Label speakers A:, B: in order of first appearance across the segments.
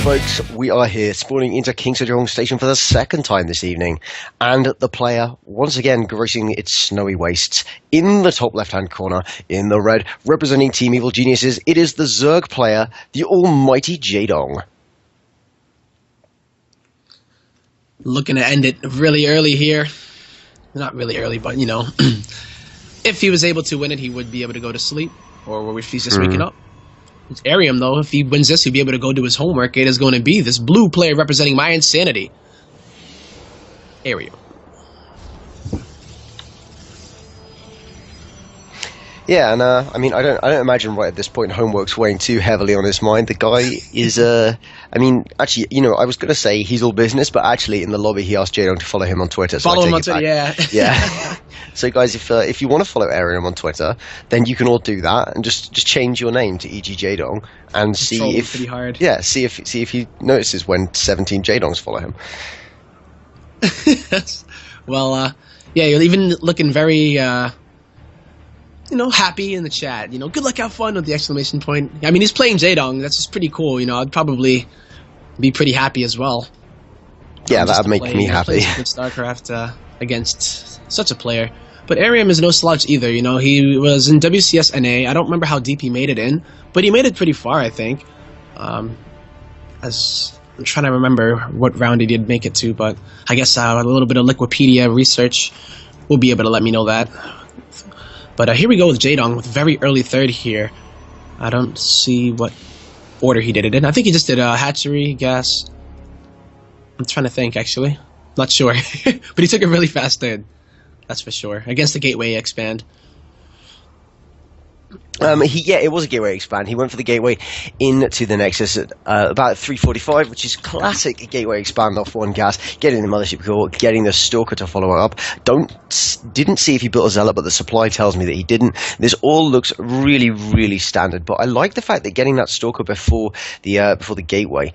A: folks, we are here spawning into King Jaedong Station for the second time this evening, and the player once again gracing its snowy wastes in the top left-hand corner in the red, representing Team Evil Geniuses. It is the Zerg player, the almighty Jaedong.
B: Looking to end it really early here. Not really early, but you know, if he was able to win it, he would be able to go to sleep, or if he's just waking up. It's Arium, though. If he wins this, he'll be able to go do his homework. It is going to be this blue player representing my insanity. Arium.
A: Yeah, and I mean, I don't imagine right at this point homework's weighing too heavily on his mind. The guy is, I mean, actually, you know, I was going to say he's all business, but actually in the lobby he asked Jaedong to follow him on Twitter. So
B: follow him on Twitter, yeah.
A: Yeah. So guys, if you want to follow Arium on Twitter, then you can all do that and just change your name to EG Jaedong and see if
B: pretty hard.
A: Yeah, see if he notices when 17 Jaedongs follow him.
B: Well, yeah, you're even looking very. You know, happy in the chat. You know, good luck, have fun with the exclamation point. I mean, he's playing Jaedong. That's just pretty cool. You know, I'd probably be pretty happy as well.
A: Yeah, that would make me happy.
B: Good StarCraft against such a player. But Arium is no slouch either. You know, he was in WCS NA. I don't remember how deep he made it in, but he made it pretty far, I think. As I'm trying to remember what round he did make it to, but I guess a little bit of Wikipedia research will be able to let me know that. But here we go with Jaedong with very early third here. I don't see what order he did it in. I think he just did a hatchery, gas. I'm trying to think, actually. Not sure. But he took a really fast third. That's for sure. Against the Gateway expand.
A: It was a gateway expand. He went for the gateway into the Nexus at about 3:45, which is classic gateway expand off one gas, getting the Mothership core, getting the Stalker to follow up. Didn't see if he built a Zealot, but the supply tells me that he didn't. This all looks really, really standard, but I like the fact that getting that Stalker before the gateway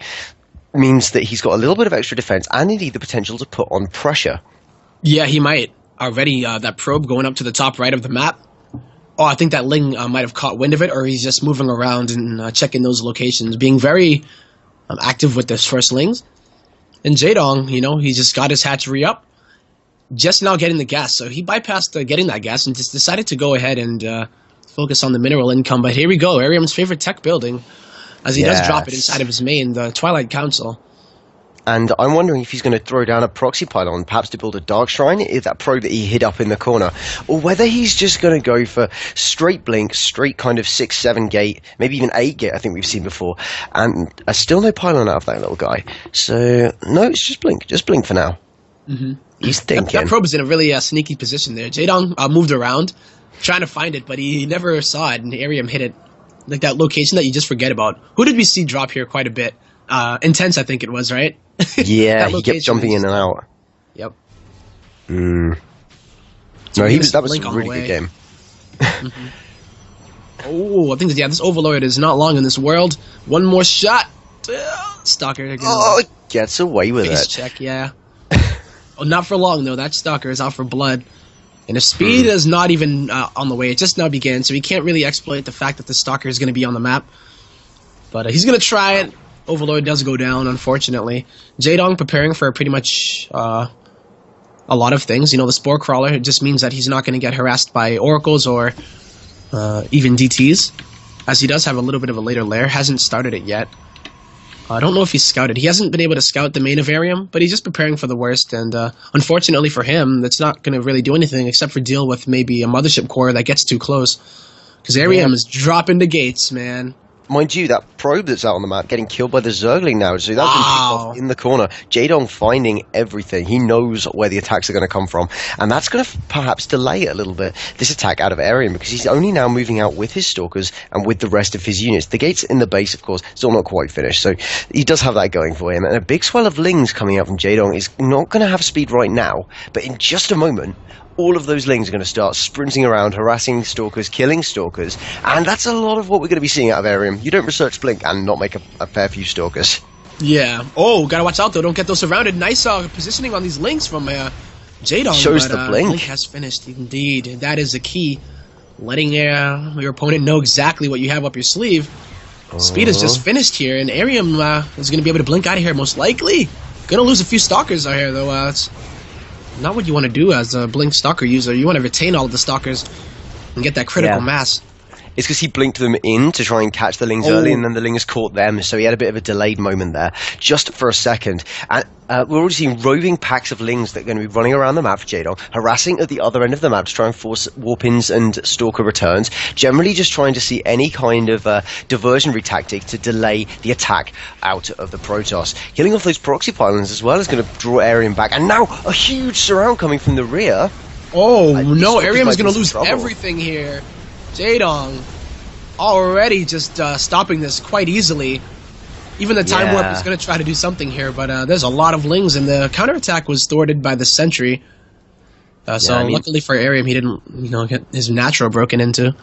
A: means that he's got a little bit of extra defense and indeed the potential to put on pressure.
B: Yeah, he might. Already, that probe going up to the top right of the map. Oh, I think that Ling might have caught wind of it, or he's just moving around and checking those locations, being very active with his first Lings. And Jaedong, you know, he just got his hatchery up, just now getting the gas. So he bypassed getting that gas and just decided to go ahead and focus on the mineral income. But here we go, Arium's favorite tech building, as he does drop it inside of his main, the Twilight Council.
A: And I'm wondering if he's going to throw down a proxy pylon, perhaps to build a Dark Shrine, is that probe that he hid up in the corner, or whether he's just going to go for straight blink, straight kind of 6-7 gate, maybe even 8 gate, I think we've seen before, and still no pylon out of that little guy. So, no, it's just blink for now.
B: Mm-hmm.
A: He's thinking.
B: That probe is in a really sneaky position there. Jaedong moved around, trying to find it, but he never saw it, and Arium hit it, like that location that you just forget about. Who did we see drop here quite a bit? Intense, I think it was, right?
A: Yeah, he kept jumping in and out.
B: Yep.
A: No, that was a really good game.
B: Mm-hmm. Oh, I think this Overlord is not long in this world. One more shot. Stalker.
A: Again. Gets away with
B: Face
A: it.
B: Check, yeah. Oh, not for long though. That Stalker is out for blood. And his speed is not even on the way. It just now began, so he can't really exploit the fact that the Stalker is going to be on the map. But he's going to try it. Overlord does go down, unfortunately. Jaedong preparing for pretty much a lot of things. You know, the Spore Crawler, it just means that he's not going to get harassed by Oracles or even DTs, as he does have a little bit of a later lair. Hasn't started it yet. I don't know if he's scouted. He hasn't been able to scout the main of Arium, but he's just preparing for the worst. And unfortunately for him, that's not going to really do anything except for deal with maybe a Mothership core that gets too close. Because Arium is dropping the gates, man.
A: Mind you, that probe that's out on the map getting killed by the Zergling now, so that's been picked off in the corner. Jaedong finding everything. He knows where the attacks are going to come from, and that's going to perhaps delay a little bit this attack out of Arium, because he's only now moving out with his Stalkers and with the rest of his units. The gates in the base, of course, still not quite finished, so he does have that going for him. And a big swell of Lings coming out from Jaedong is not going to have speed right now, but in just a moment, all of those Lings are going to start sprinting around, harassing Stalkers, killing Stalkers, and that's a lot of what we're going to be seeing out of Arium. You don't research Blink and not make a fair few Stalkers.
B: Yeah. Oh, gotta watch out though, don't get those surrounded. Nice positioning on these Lings from Jaedong.
A: Shows the Blink.
B: Blink has finished, indeed. That is the key. Letting your opponent know exactly what you have up your sleeve. Speed is just finished here, and Arium is going to be able to blink out of here most likely. Going to lose a few Stalkers out here, though. It's not what you want to do as a Blink Stalker user. You want to retain all of the Stalkers and get that critical mass.
A: It's because he blinked them in to try and catch the Lings early, and then the Lings caught them, so he had a bit of a delayed moment there, just for a second. And we're already seeing roving packs of Lings that are going to be running around the map for Jaedong, harassing at the other end of the map to try and force warp-ins and Stalker returns, generally just trying to see any kind of diversionary tactic to delay the attack out of the Protoss. Killing off those proxy pylons as well is going to draw Arium back, and now a huge surround coming from the rear.
B: Oh, no, Arium is going to lose everything here. Jaedong already just stopping this quite easily. Even the Time Warp is going to try to do something here, but there's a lot of Lings, and the counterattack was thwarted by the Sentry. Luckily for Arium, he didn't get his natural broken into.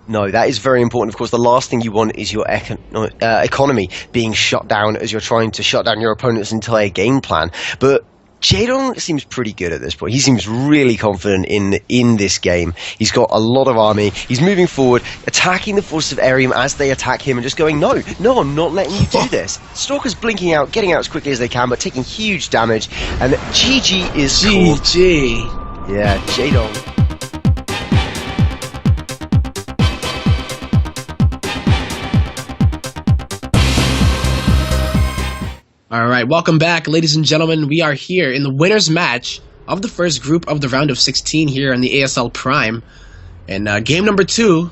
A: No, that is very important. Of course, the last thing you want is your economy being shut down as you're trying to shut down your opponent's entire game plan. But Jaedong seems pretty good at this point. He seems really confident in this game. He's got a lot of army. He's moving forward, attacking the forces of Arium as they attack him and just going, no, I'm not letting you do this. Stalker's blinking out, getting out as quickly as they can, but taking huge damage. And GG is
B: GG.
A: Called. Yeah, Jaedong.
B: Alright, welcome back, ladies and gentlemen. We are here in the winner's match of the first group of the round of 16 here in the ASL Prime. And game number 2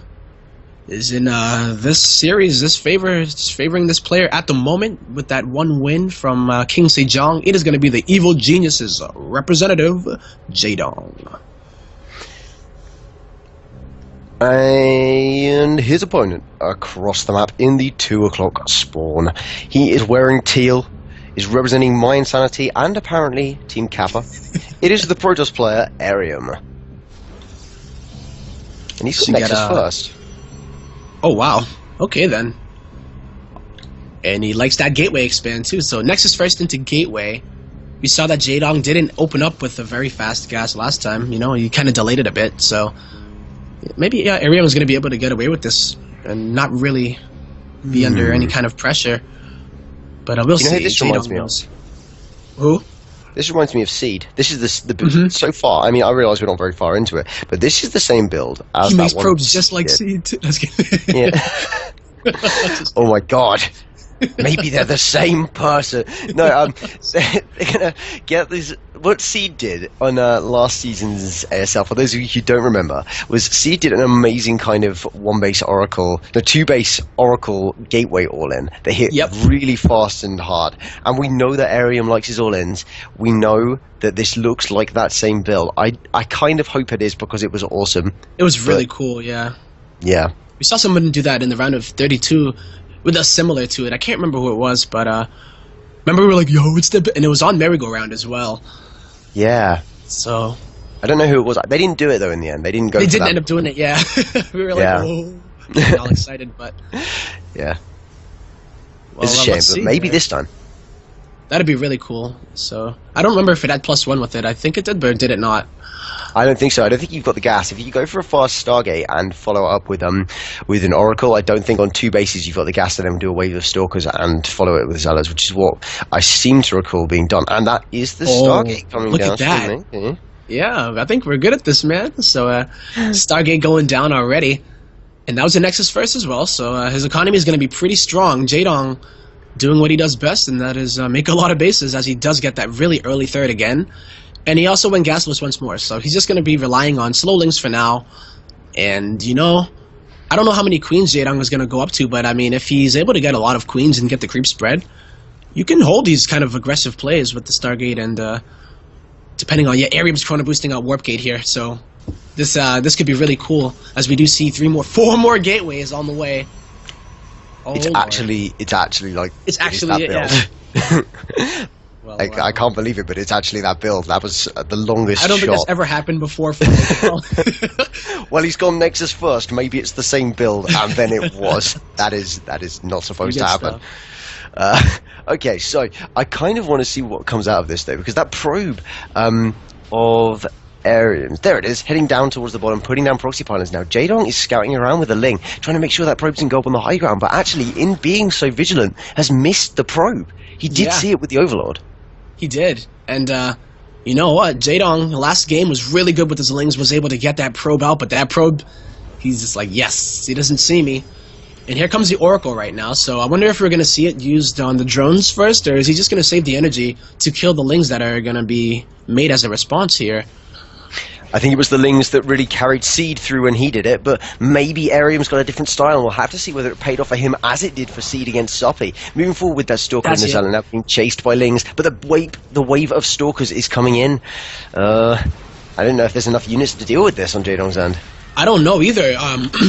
B: is in this series, favoring this player at the moment with that one win from King Sejong. It is going to be the Evil Geniuses representative, Jaedong.
A: And his opponent across the map in the 2 o'clock spawn. He is wearing teal, is representing My Insanity and apparently Team Kappa. It is the Protoss player, Arium. And he's got Nexus first.
B: Oh, wow. Okay, then. And he likes that Gateway expand, too. So Nexus first into Gateway. We saw that Jaedong didn't open up with a very fast gas last time. He kind of delayed it a bit. So maybe Arium is going to be able to get away with this and not really be under any kind of pressure. But we'll see.
A: Who this reminds me of?
B: Who?
A: This reminds me of Seed. This is the build so far. I mean, I realise we're not very far into it, but this is the same build as
B: he
A: that
B: makes
A: one.
B: Probes just like Seed. Too.
A: Yeah. Oh my god. Maybe they're the same person. No, they're gonna get this. What Seed did on last season's ASL, for those of you who don't remember, was Seed did an amazing kind of two-base Oracle gateway all-in. They hit really fast and hard, and we know that Arium likes his all-ins. We know that this looks like that same build. I kind of hope it is because it was awesome.
B: It was really cool, yeah.
A: Yeah.
B: We saw someone do that in the round of 32. With us similar to it. I can't remember who it was, but remember we were like, yo, it's the... And it was on merry-go-round as well.
A: Yeah.
B: So...
A: I don't know who it was. They didn't do it, though, in the end. They didn't go.
B: They didn't end up doing it, yeah. We were like, oh... all excited, but...
A: Yeah.
B: Well,
A: it's a shame, but maybe this time.
B: That'd be really cool. So... I don't remember if it had +1 with it. I think it did, but did it not?
A: I don't think so. I don't think you've got the gas. If you go for a fast Stargate and follow up with an Oracle, I don't think on 2 bases you've got the gas to then do a wave of Stalkers and follow it with Zealots, which is what I seem to recall being done. And that is the Stargate coming down.
B: Look at that. Yeah, I think we're good at this, man. So Stargate going down already. And that was a Nexus first as well, so his economy is going to be pretty strong. Jaedong doing what he does best, and that is make a lot of bases, as he does get that really early third again. And he also went gasless once more, so he's just going to be relying on slow links for now. And, I don't know how many queens Jaedong is going to go up to, but, I mean, if he's able to get a lot of queens and get the creep spread, you can hold these kind of aggressive plays with the Stargate and, depending on, Arium's chrono boosting out Warp Gate here, so this could be really cool, as we do see 4 more gateways on the way. Oh,
A: it's actually like...
B: It's actually it, yeah.
A: Well, I can't believe it, but it's actually that build. That was the longest shot.
B: I don't think that's ever happened before.
A: Well, he's gone Nexus first. Maybe it's the same build, and then it was. That is not supposed to happen. Okay, so I kind of want to see what comes out of this, though, because that probe of Arium. There it is, heading down towards the bottom, putting down proxy pylons now. Jaedong is scouting around with a Ling, trying to make sure that probe doesn't go up on the high ground, but actually, in being so vigilant, has missed the probe. He did see it with the Overlord.
B: He did, and you know what? Jaedong, last game, was really good with his Lings, was able to get that probe out, but that probe, he's just like, yes, he doesn't see me. And here comes the Oracle right now, so I wonder if we're going to see it used on the drones first, or is he just going to save the energy to kill the Lings that are going to be made as a response here?
A: I think it was the Lings that really carried Seed through when he did it, but maybe Arium's got a different style, and we'll have to see whether it paid off for him as it did for Seed against Soppy. Moving forward with that Stalker in the zone, now being chased by Lings, but the wave of Stalkers is coming in. I don't know if there's enough units to deal with this on Jaedong's end.
B: I don't know either.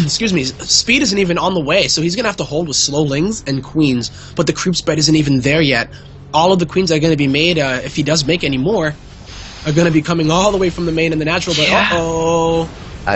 B: Excuse me. Speed isn't even on the way, so he's going to have to hold with slow Lings and Queens, but the creep spread isn't even there yet. All of the Queens are going to be made, if he does make any more, are going to be coming all the way from the main and the natural, but uh-oh.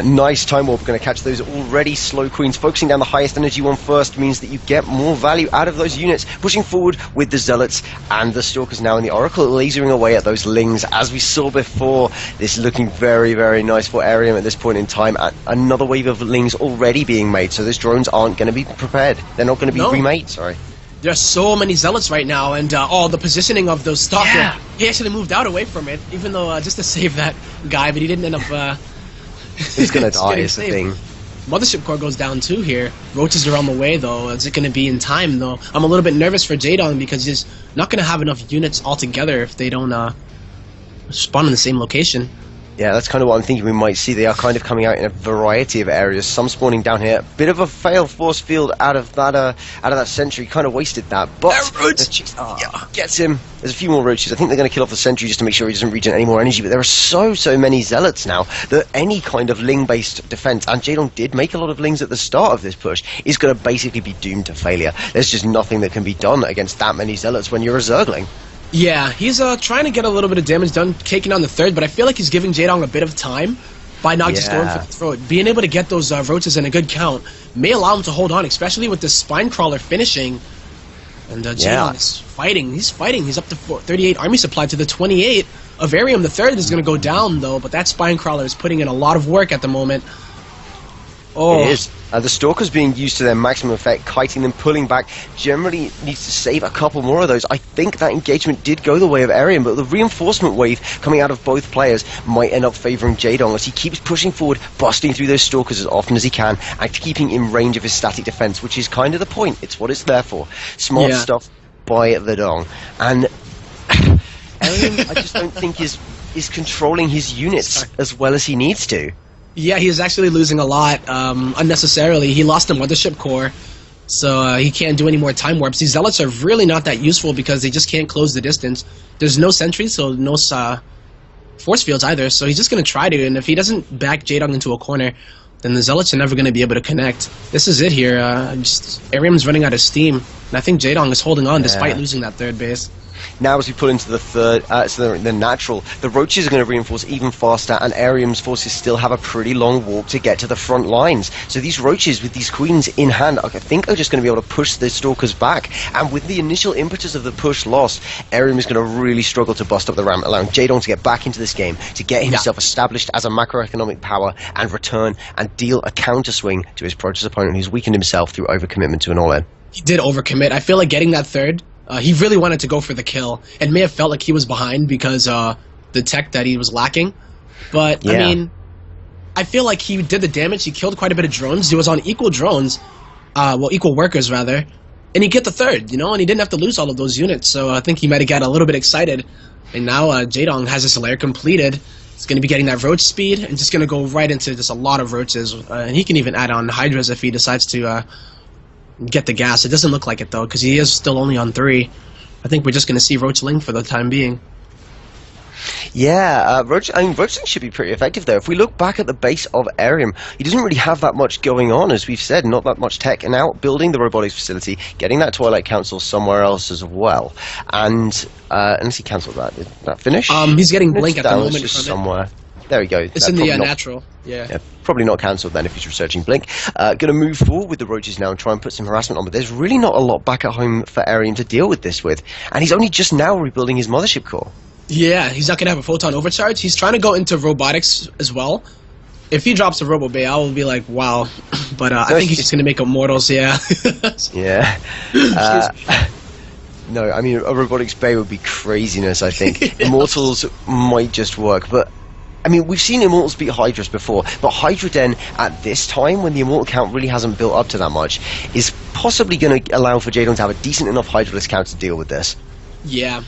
A: Nice time warp, going to catch those already slow Queens. Focusing down the highest energy one first means that you get more value out of those units. Pushing forward with the Zealots and the Stalkers now in the Oracle, lasering away at those Lings. As we saw before, this is looking very, very nice for Arium at this point in time. Another wave of Lings already being made, so those drones aren't going to be prepared. They're not going to be remade, sorry.
B: There are so many Zealots right now, and the positioning of those Stalker, he actually moved out away from it, even though just to save that guy, but he didn't end up...
A: He's gonna die is the thing.
B: Mothership core goes down too here. Roaches are on the way though. Is it gonna be in time though? I'm a little bit nervous for Jaedong because he's not gonna have enough units altogether if they don't spawn in the same location.
A: Yeah, that's kind of what I'm thinking we might see. They are kind of coming out in a variety of areas. Some spawning down here. Bit of a failed force field out of that sentry. Kind of wasted that. But gets him. There's a few more roaches. I think they're going to kill off the sentry just to make sure he doesn't regen any more energy. But there are so many zealots now that any kind of Ling-based defense, and Jaedong did make a lot of Lings at the start of this push, is going to basically be doomed to failure. There's just nothing that can be done against that many zealots when you're a Zergling.
B: Yeah, he's trying to get a little bit of damage done, taking on the third, but I feel like he's giving Jaedong a bit of time by not just going for the throat. Being able to get those roaches in a good count may allow him to hold on, especially with the spine crawler finishing. And Jaedong is fighting. He's fighting. He's up to 38 army supply to the 28 of Arium. The third is going to go down, though, but that spine crawler is putting in a lot of work at the moment. Oh.
A: It is. The Stalkers being used to their maximum effect, kiting them, pulling back, generally needs to save a couple more of those. I think that engagement did go the way of Arium, but the reinforcement wave coming out of both players might end up favouring Jaedong as he keeps pushing forward, busting through those Stalkers as often as he can, and keeping in range of his static defense, which is kind of the point. It's what it's there for. Smart stuff by Jaedong. And Arium, I just don't think is controlling his units as well as he needs to.
B: Yeah, he is actually losing a lot unnecessarily. He lost a Mothership core, so he can't do any more time warps. These Zealots are really not that useful because they just can't close the distance. There's no sentries, so no force fields either, so he's just going to try to, and if he doesn't back Jaedong into a corner, then the Zealots are never going to be able to connect. This is it here. Arium's running out of steam, and I think Jaedong is holding on despite losing that third base.
A: Now as we pull into the third, the natural, the roaches are going to reinforce even faster, and Arium's forces still have a pretty long walk to get to the front lines. So these roaches with these queens in hand, I think they're just going to be able to push the Stalkers back. And with the initial impetus of the push lost, Arium is going to really struggle to bust up the ramp, allowing Jaedong to get back into this game, to get himself established as a macroeconomic power, and return and deal a counterswing to his Protoss opponent who's weakened himself through overcommitment to an all-in.
B: He did overcommit. I feel like getting that third, he really wanted to go for the kill, and may have felt like he was behind because the tech that he was lacking. But, I mean, I feel like he did the damage. He killed quite a bit of drones. He was on equal drones, equal workers, rather. And he get the third, and he didn't have to lose all of those units. So I think he might have got a little bit excited. And now Jaedong has his lair completed. He's going to be getting that roach speed, and just going to go right into just a lot of roaches. And he can even add on Hydras if he decides to... get the gas. It doesn't look like it though, because he is still only on 3. I think we're just going to see Roach Ling for the time being.
A: Yeah, Roach Ling should be pretty effective though. If we look back at the base of Arium, he doesn't really have that much going on, as we've said, not that much tech, and now building the robotics facility, getting that Twilight Council somewhere else as well. And unless he cancelled that, did that finish?
B: He's getting Blink at the moment
A: just somewhere. There we go.
B: It's in the natural. Yeah,
A: probably not cancelled then if he's researching Blink. Going to move forward with the roaches now and try and put some harassment on, but there's really not a lot back at home for Arium to deal with this with. And he's only just now rebuilding his Mothership core.
B: Yeah, he's not going to have a photon overcharge. He's trying to go into robotics as well. If he drops a Robo Bay, I will be like, wow. But I think he's just going to make Immortals, yeah.
A: Yeah. No, I mean, a Robotics Bay would be craziness, I think.
B: Yeah.
A: Immortals might just work, but... I mean, we've seen Immortals beat Hydras before, but Hydra Den, at this time, when the Immortal count really hasn't built up to that much, is possibly going to allow for Jaedong to have a decent enough Hydraless count to deal with this.
B: Yeah.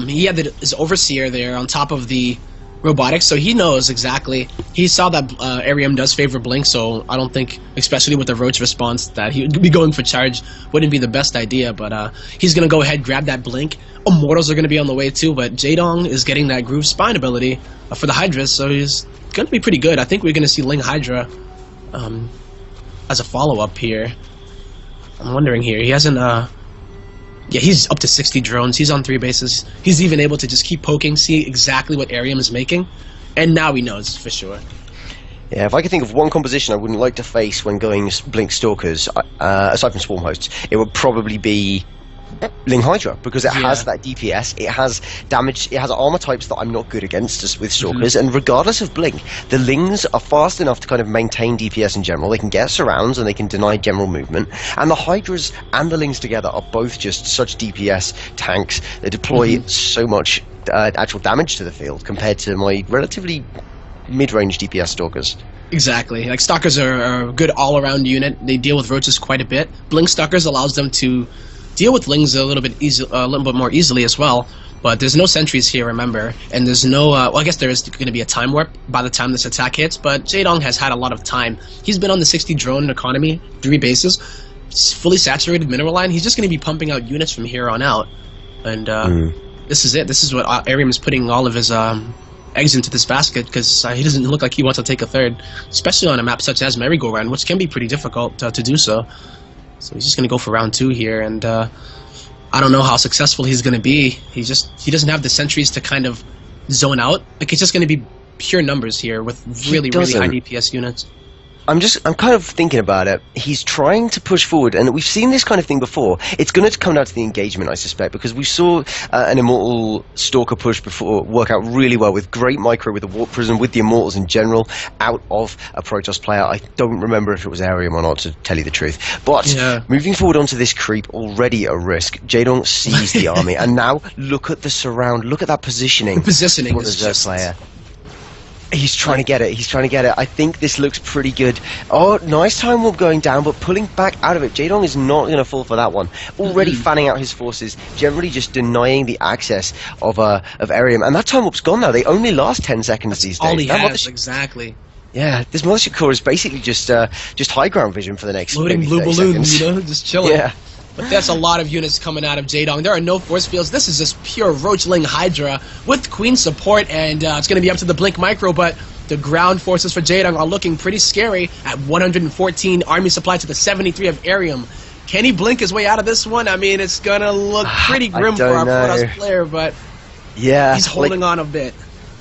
B: He had his Overseer there on top of the robotics, so he knows exactly. He saw that Arium does favor Blink, so I don't think, especially with the Roach response, that he would be going for charge wouldn't be the best idea, but he's going to go ahead, grab that Blink. Immortals are going to be on the way too, but Jaedong is getting that Groove Spine ability for the Hydras, so he's going to be pretty good. I think we're going to see Ling Hydra as a follow-up here. I'm wondering here, he hasn't... Yeah, he's up to 60 drones. He's on 3 bases. He's even able to just keep poking, see exactly what Arium is making, and now he knows for sure.
A: Yeah, if I could think of one composition I wouldn't like to face when going Blink Stalkers, aside from Swarm Hosts, it would probably be Ling Hydra, because it has that DPS, it has damage, it has armor types that I'm not good against just with Stalkers, and regardless of Blink, the Lings are fast enough to kind of maintain DPS in general. They can get surrounds and they can deny general movement, and the Hydras and the Lings together are both just such DPS tanks. They deploy so much actual damage to the field compared to my relatively mid-range DPS Stalkers.
B: Exactly. Like, Stalkers are a good all-around unit. They deal with Roaches quite a bit. Blink Stalkers allows them to deal with Lings a little bit more easily as well, but there's no sentries here, remember, and there's no, well, I guess there is going to be a time warp by the time this attack hits, but Jaedong has had a lot of time. He's been on the 60 drone economy, 3 bases, fully saturated mineral line. He's just going to be pumping out units from here on out, and this is it. This is what Arium is putting all of his eggs into this basket, because he doesn't look like he wants to take a third, especially on a map such as Merry-Go-Round, which can be pretty difficult to do so. So he's just going to go for round 2 here, and I don't know how successful he's going to be. He doesn't have the sentries to kind of zone out. Like, it's just going to be pure numbers here with really high DPS units.
A: I'm kind of thinking about it. He's trying to push forward, and we've seen this kind of thing before. It's going to come down to the engagement, I suspect, because we saw an Immortal Stalker push before work out really well with great micro, with the Warp Prism, with the Immortals in general, out of a Protoss player. I don't remember if it was Arium or not, to tell you the truth. But moving forward onto this creep, already a risk. Jaedong sees the army, and now look at the surround. Look at that positioning.
B: The positioning
A: for the Zerg player. He's trying to get it. He's trying to get it. I think this looks pretty good. Oh, nice time warp going down, but pulling back out of it. Jaedong is not going to fall for that one. Already fanning out his forces, generally just denying the access of Arium. And that time warp's gone now. They only last 10 seconds these days.
B: All he has, exactly.
A: Yeah, this Militia Core is basically just high ground vision for the next
B: loading
A: maybe
B: blue
A: 30
B: balloons,
A: seconds.
B: you know, just chilling.
A: Yeah.
B: But that's a lot of units coming out of Jaedong. There are no force fields. This is just pure Roachling Hydra with Queen support, and it's going to be up to the Blink Micro, but the ground forces for Jaedong are looking pretty scary at 114 army supply to the 73 of Arium. Can he blink his way out of this one? I mean, it's going to look pretty grim for our Protoss player, but he's holding on a bit.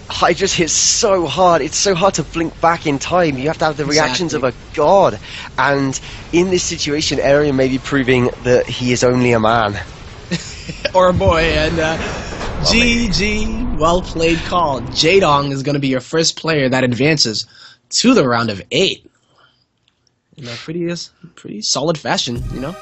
A: Hydra's hit so hard. It's so hard to blink back in time. You have to have the reactions of a god. And in this situation, Arium may be proving that he is only a man.
B: Or a boy. And GG, well played call. Jaedong is going to be your first player that advances to the round of 8. In a pretty solid fashion, you know?